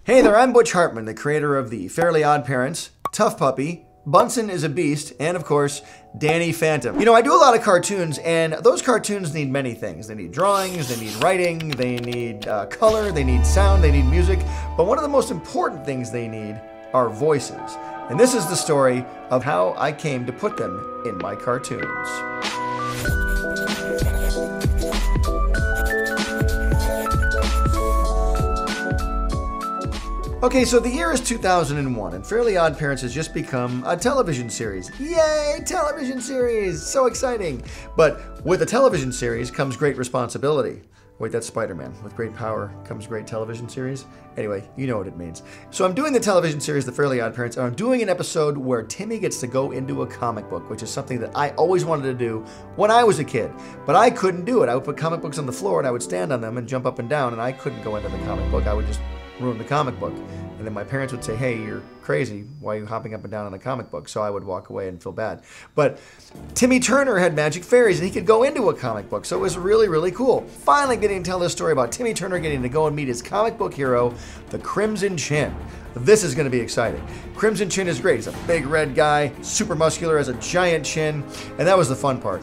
Hey there, I'm Butch Hartman, the creator of the Fairly OddParents, TUFF Puppy, Bunsen is a Beast, and of course, Danny Phantom. You know, I do a lot of cartoons, and those cartoons need many things. They need drawings, they need writing, they need color, they need sound, they need music, but one of the most important things they need are voices. And this is the story of how I came to put them in my cartoons. Okay, so the year is 2001, and Fairly OddParents has just become a television series. Yay, television series! So exciting! But with a television series comes great responsibility. Wait, that's Spider-Man. With great power comes great television series. Anyway, you know what it means. So I'm doing the television series, The Fairly OddParents, and I'm doing an episode where Timmy gets to go into a comic book, which is something that I always wanted to do when I was a kid. But I couldn't do it. I would put comic books on the floor, and I would stand on them and jump up and down, and I couldn't go into the comic book. I would just ruin the comic book. And then my parents would say, hey, you're crazy. Why are you hopping up and down on a comic book? So I would walk away and feel bad. But Timmy Turner had magic fairies and he could go into a comic book. So it was really, really cool. Finally getting to tell this story about Timmy Turner getting to go and meet his comic book hero, the Crimson Chin. This is going to be exciting. Crimson Chin is great. He's a big red guy, super muscular, has a giant chin. And that was the fun part,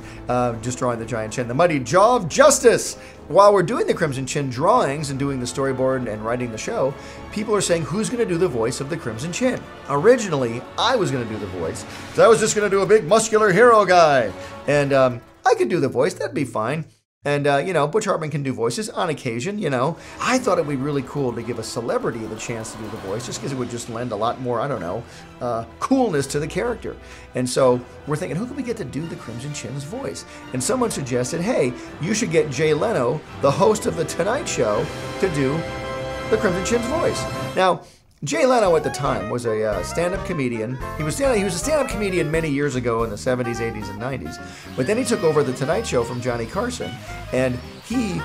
just drawing the giant chin. The mighty jaw of justice. While we're doing the Crimson Chin drawings and doing the storyboard and writing the show, people are saying, who's going to do the voice of the Crimson Chin? Originally, I was going to do the voice, because I was just going to do a big muscular hero guy. And I could do the voice, that'd be fine. And, you know, Butch Hartman can do voices on occasion, you know. I thought it'd be really cool to give a celebrity the chance to do the voice, just because it would just lend a lot more, I don't know, coolness to the character. And so we're thinking, who can we get to do the Crimson Chin's voice? And someone suggested, hey, you should get Jay Leno, the host of The Tonight Show, to do the Crimson Chin's voice. Now, Jay Leno at the time was a stand-up comedian. He was a stand-up comedian many years ago in the 70s, 80s, and 90s. But then he took over The Tonight Show from Johnny Carson, and he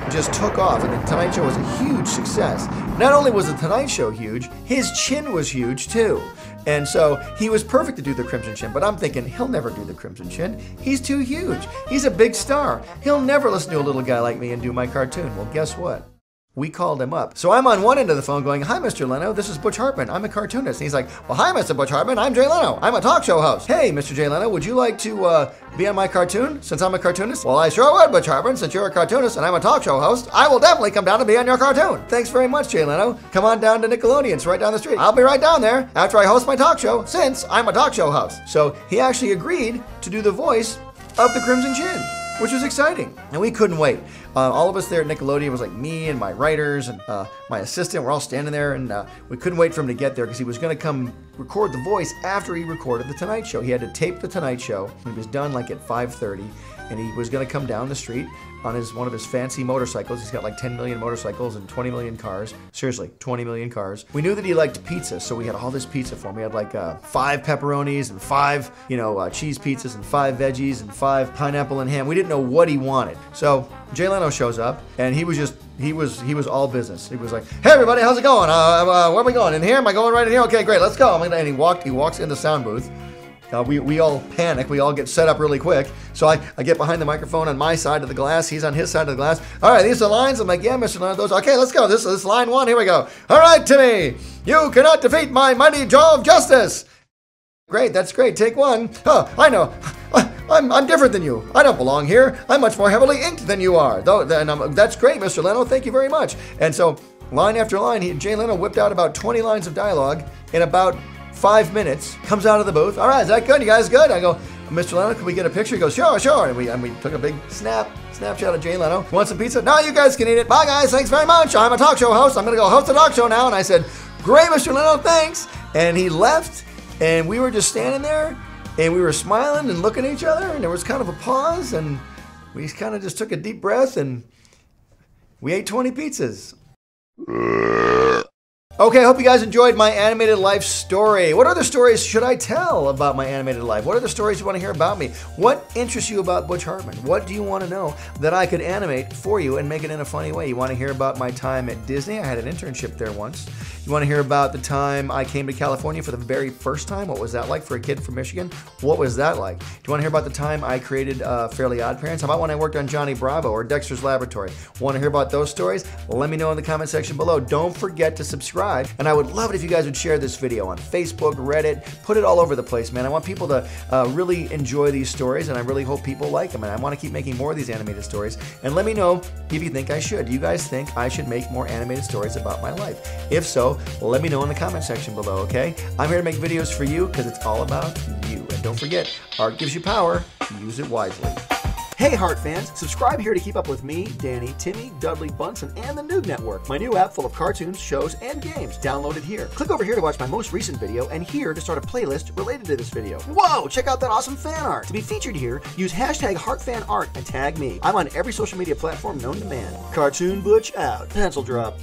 just took off, and The Tonight Show was a huge success. Not only was The Tonight Show huge, his chin was huge too. And so he was perfect to do the Crimson Chin, but I'm thinking, he'll never do the Crimson Chin. He's too huge. He's a big star. He'll never listen to a little guy like me and do my cartoon. Well, guess what? We called him up. So I'm on one end of the phone going, hi, Mr. Leno, this is Butch Hartman. I'm a cartoonist. And he's like, well, hi, Mr. Butch Hartman. I'm Jay Leno. I'm a talk show host. Hey, Mr. Jay Leno, would you like to be on my cartoon since I'm a cartoonist? Well, I sure would, Butch Hartman. Since you're a cartoonist and I'm a talk show host, I will definitely come down to be on your cartoon. Thanks very much, Jay Leno. Come on down to Nickelodeon. It's right down the street. I'll be right down there after I host my talk show since I'm a talk show host. So he actually agreed to do the voice of the Crimson Chin, which was exciting. And we couldn't wait. All of us there at Nickelodeon, was like me and my writers and my assistant, we're all standing there, and we couldn't wait for him to get there because he was going to come record the voice after he recorded The Tonight Show. He had to tape The Tonight Show. He was done like at 5:30, and he was going to come down the street on one of his fancy motorcycles. He's got like 10 million motorcycles and 20 million cars. Seriously, 20 million cars. We knew that he liked pizza, so we had all this pizza for him. We had like 5 pepperonis and 5, cheese pizzas and 5 veggies and 5 pineapple and ham. We didn't know what he wanted. So Jay Leno shows up, and he was all business. He was like, hey everybody, how's it going? Where are we going? In here? Am I going right in here? Okay, great, let's go. And he walks in the sound booth. We all panic. We all get set up really quick. So I get behind the microphone on my side of the glass. He's on his side of the glass. All right, these are the lines. I'm like, yeah, Mr. Leno, those. Okay, let's go. This is line 1. Here we go. All right, Timmy, you cannot defeat my mighty jaw of justice. Great, that's great. Take 1. Oh, I know. I'm different than you. I don't belong here. I'm much more heavily inked than you are. That's great, Mr. Leno. Thank you very much. And so line after line, Jay Leno whipped out about 20 lines of dialogue in about 5 minutes, comes out of the booth. All right, is that good? You guys good? I go, Mr. Leno, can we get a picture? He goes, sure. And we took a big snapshot of Jay Leno. Want some pizza? No, you guys can eat it. Bye, guys. Thanks very much. I'm a talk show host. I'm going to go host a talk show now. And I said, great, Mr. Leno, thanks. And he left, and we were just standing there, and we were smiling and looking at each other, and there was kind of a pause, and we kind of just took a deep breath, and we ate 20 pizzas. Okay, I hope you guys enjoyed my animated life story. What other stories should I tell about my animated life? What other stories do you want to hear about me? What interests you about Butch Hartman? What do you want to know that I could animate for you and make it in a funny way? You want to hear about my time at Disney? I had an internship there once. You want to hear about the time I came to California for the very first time? What was that like for a kid from Michigan? What was that like? Do you want to hear about the time I created Fairly OddParents? How about when I worked on Johnny Bravo or Dexter's Laboratory? Want to hear about those stories? Let me know in the comment section below. Don't forget to subscribe, and I would love it if you guys would share this video on Facebook, Reddit, put it all over the place, man. I want people to really enjoy these stories, and I really hope people like them, and I want to keep making more of these animated stories. And let me know if you think I should. Do you guys think I should make more animated stories about my life? If so, let me know in the comment section below, okay? I'm here to make videos for you because it's all about you. And don't forget, art gives you power. Use it wisely. Hey Heart fans, subscribe here to keep up with me, Danny, Timmy, Dudley, Bunsen, and the NOOG Network, my new app full of cartoons, shows, and games. Download it here. Click over here to watch my most recent video, and here to start a playlist related to this video. Whoa, check out that awesome fan art. To be featured here, use hashtag HeartFanArt and tag me. I'm on every social media platform known to man. Cartoon Butch out. Pencil drop.